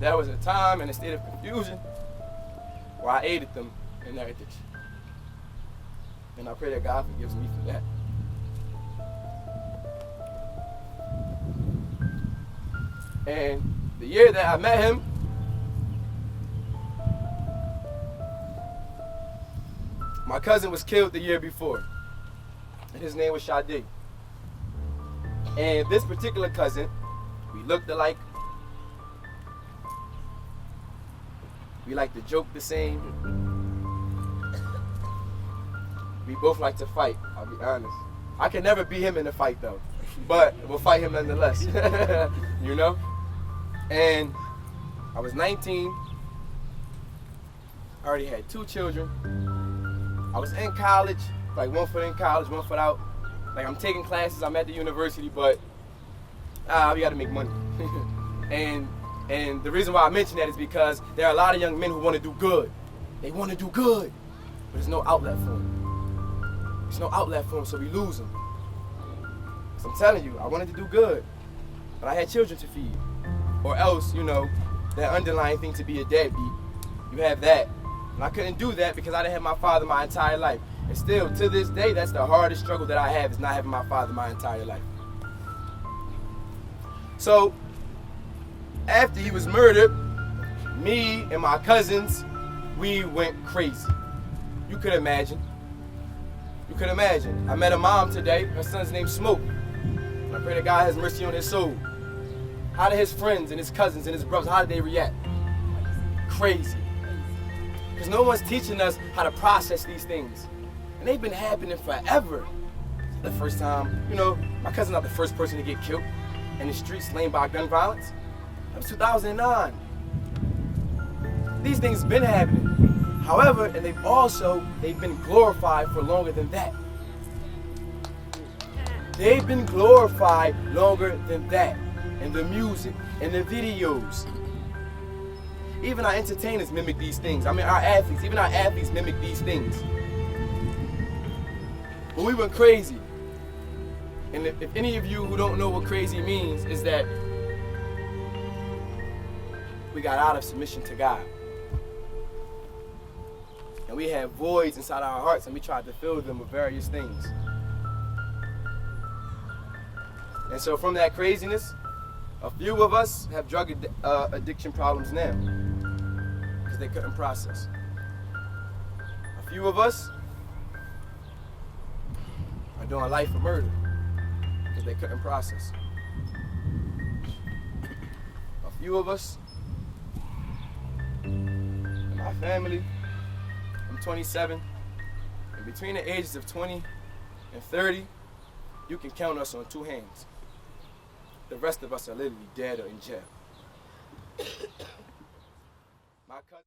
But there was a time and a state of confusion where I aided them in their addiction. And I pray that God forgives me for that. And the year that I met him, my cousin was killed the year before. And his name was Sade. And this particular cousin, we looked alike. We like to joke the same. We both like to fight, I'll be honest. I can never beat him in a fight though, but we'll fight him nonetheless, you know? And I was 19, I already had 2 children. I was in college, like 1 foot in college, 1 foot out. Like I'm taking classes, I'm at the university, but we gotta make money. And the reason why I mention that is because there are a lot of young men who want to do good. They want to do good, but there's no outlet for them. There's no outlet for them, so we lose them. So I'm telling you, I wanted to do good, but I had children to feed. Or else, you know, that underlying thing to be a deadbeat, you have that. And I couldn't do that because I didn't have my father my entire life. And still, to this day, that's the hardest struggle that I have, is not having my father my entire life. So, after he was murdered, me and my cousins, we went crazy. You could imagine. You could imagine. I met a mom today. Her son's named Smoke. I pray that God has mercy on his soul. How did his friends and his cousins and his brothers, how did they react? Crazy. Because no one's teaching us how to process these things. And they've been happening forever. The first time, you know, my cousin's not the first person to get killed in the streets, slain by gun violence. That was 2009. These things have been happening. However, and they've been glorified for longer than that. They've been glorified longer than that. In the music, in the videos. Even our entertainers mimic these things. I mean, our athletes mimic these things. But we went crazy. And if any of you who don't know what crazy means, is that we got out of submission to God. And we had voids inside our hearts, and we tried to fill them with various things. And so from that craziness, a few of us have drug addiction problems now because they couldn't process. A few of us are doing life for murder because they couldn't process. A few of us, in my family, I'm 27, and between the ages of 20 and 30, you can count us on 2 hands. The rest of us are literally dead or in jail. My cousin